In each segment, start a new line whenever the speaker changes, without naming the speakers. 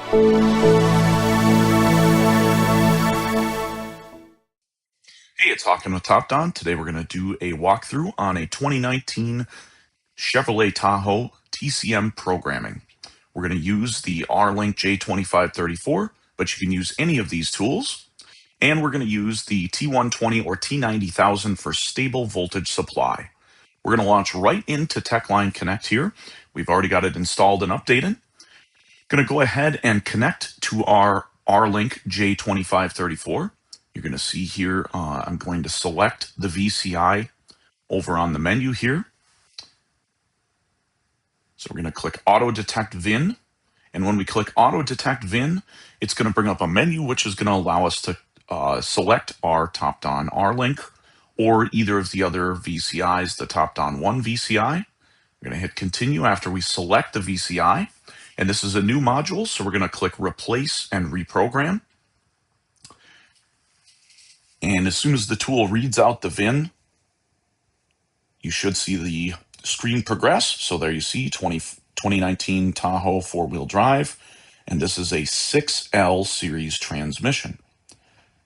Hey, it's Talking with TopDon. Today we're going to do a walkthrough on a 2019 Chevrolet Tahoe TCM programming. We're going to use the RLink J2534, but you can use any of these tools. And we're going to use the T120 or T90000 for stable voltage supply. We're going to launch right into TechLine Connect here. We've already got it installed and updated. Going to go ahead and connect to our RLink J2534. You're going to see here, I'm going to select the VCI over on the menu here. So we're going to click Auto Detect VIN. And when we click Auto Detect VIN, it's going to bring up a menu which is going to allow us to select our TOPDON RLink or either of the other VCIs, the TOPDON ONE VCI. We're going to hit Continue after we select the VCI. And this is a new module, so we're going to click Replace and Reprogram. And as soon as the tool reads out the VIN, you should see the screen progress. So there you see 2019 Tahoe four-wheel drive, and this is a 6L series transmission.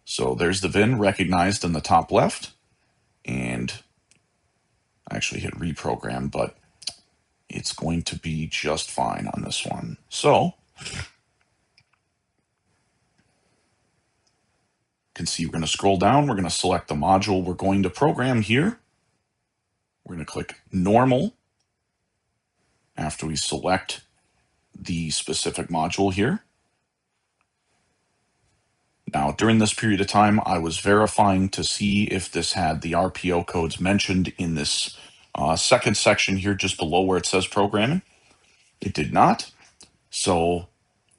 So there's the VIN recognized in the top left, and I actually hit reprogram, but it's going to be just fine on this one. So you can see we're going to scroll down. We're going to select the module we're going to program here. We're going to click Normal after we select the specific module here. Now, during this period of time, I was verifying to see if this had the RPO codes mentioned in this second section here just below where it says programming. It did not. So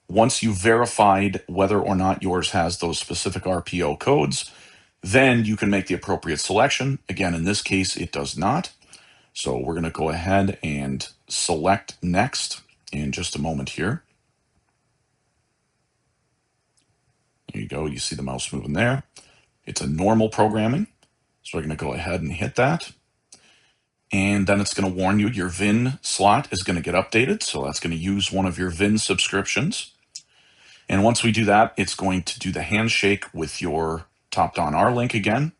once you verified whether or not yours has those specific RPO codes, then you can make the appropriate selection. Again, in this case, it does not. So we're going to go ahead and select Next in just a moment here. There you go. You see the mouse moving there. It's a normal programming. So we're going to go ahead and hit that. And then it's going to warn you your VIN slot is going to get updated. So that's going to use one of your VIN subscriptions. And once we do that, it's going to do the handshake with your TOPDON RLink again.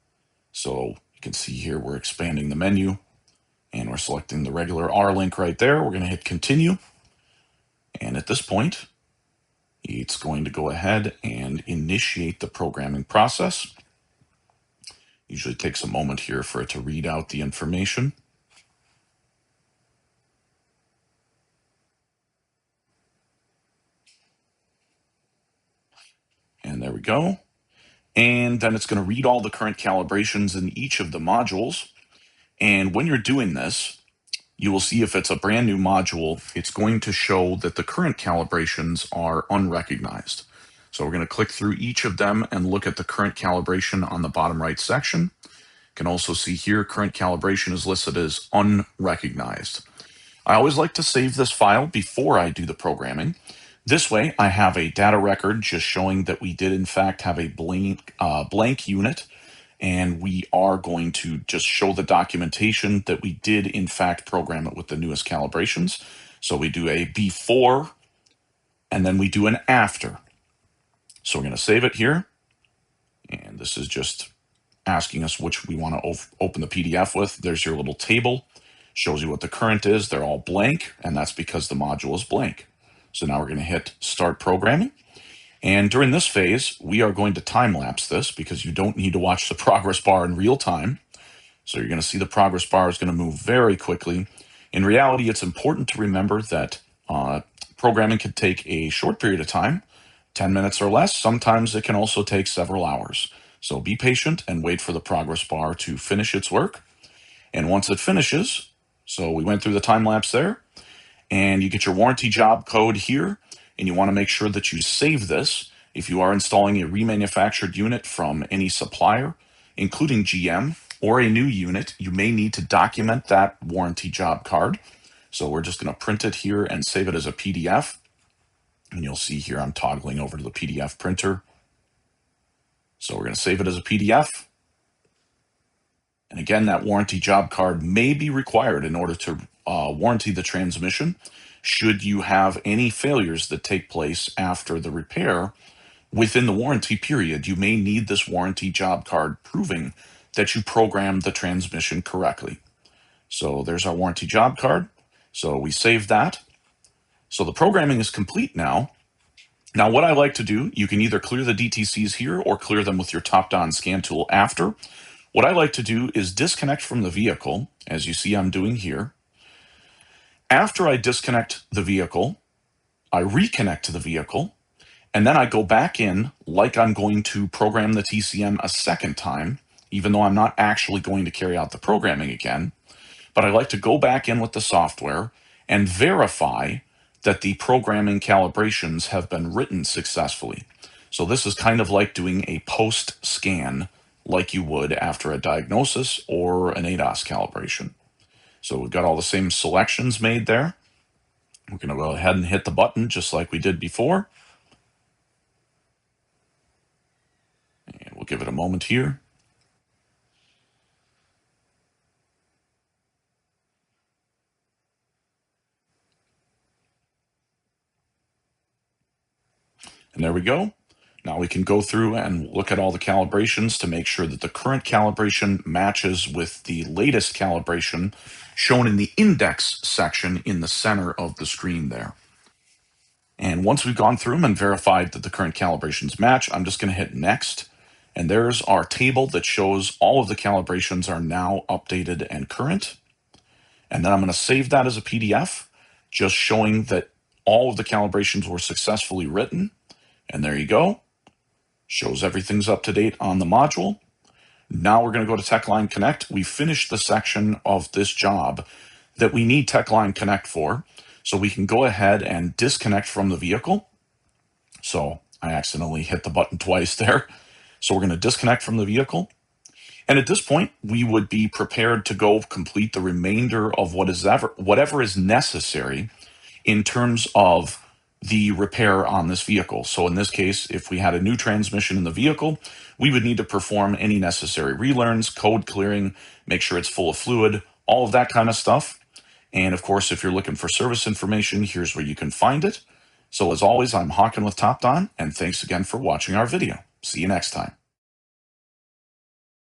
So you can see here we're expanding the menu and we're selecting the regular RLink right there. We're going to hit Continue. And at this point, it's going to go ahead and initiate the programming process. Usually takes a moment here for it to read out the information. And there we go. And then it's going to read all the current calibrations in each of the modules. And when you're doing this, you will see if it's a brand new module, it's going to show that the current calibrations are unrecognized. So we're going to click through each of them and look at the current calibration on the bottom right section. You can also see here current calibration is listed as unrecognized. I always like to save this file before I do the programming. This way I have a data record just showing that we did in fact have a blank unit, and we are going to just show the documentation that we did in fact program it with the newest calibrations. So we do a before and then we do an after. So we're going to save it here, and this is just asking us which we want to open the PDF with. There's your little table, shows you what the current is. They're all blank, and that's because the module is blank. So now we're going to hit Start Programming. And during this phase, we are going to time-lapse this because you don't need to watch the progress bar in real time. So you're going to see the progress bar is going to move very quickly. In reality, it's important to remember that programming can take a short period of time, 10 minutes or less. Sometimes it can also take several hours. So be patient and wait for the progress bar to finish its work. And once it finishes, so we went through the time lapse there, and you get your warranty job code here, and you want to make sure that you save this. If you are installing a remanufactured unit from any supplier, including GM, or a new unit, you may need to document that warranty job card. So we're just going to print it here and save it as a PDF. And you'll see here I'm toggling over to the PDF printer. So we're going to save it as a PDF. And again, that warranty job card may be required in order to warranty the transmission. should you have any failures that take place after the repair within the warranty period. You may need this warranty job card proving that you programmed the transmission correctly. So there's our warranty job card. So we save that. So the programming is complete now. Now what I like to do, you can either clear the DTCs here or clear them with your TOPDON scan tool after. What I like to do is disconnect from the vehicle, as you see I'm doing here. After I disconnect the vehicle, I reconnect to the vehicle, and then I go back in like I'm going to program the TCM a second time, even though I'm not actually going to carry out the programming again. But I like to go back in with the software and verify that the programming calibrations have been written successfully. So this is kind of like doing a post scan like you would after a diagnosis or an ADAS calibration. So we've got all the same selections made there. We're going to go ahead and hit the button just like we did before. And we'll give it a moment here. And there we go. Now we can go through and look at all the calibrations to make sure that the current calibration matches with the latest calibration shown in the index section in the center of the screen there. And once we've gone through them and verified that the current calibrations match, I'm just going to hit next. And there's our table that shows all of the calibrations are now updated and current. And then I'm going to save that as a PDF, just showing that all of the calibrations were successfully written. And there you go. Shows everything's up to date on the module. Now we're going to go to TechLine Connect. We finished the section of this job that we need TechLine Connect for. So we can go ahead and disconnect from the vehicle. So I accidentally hit the button twice there. So we're going to disconnect from the vehicle. And at this point, we would be prepared to go complete the remainder of whatever is necessary in terms of the repair on this vehicle. So in this case, if we had a new transmission in the vehicle, we would need to perform any necessary relearns, code clearing, make sure it's full of fluid, all of that kind of stuff. And of course, if you're looking for service information, here's where you can find it. So as always, I'm Hawken with TOPDON, and thanks again for watching our video. See you next time.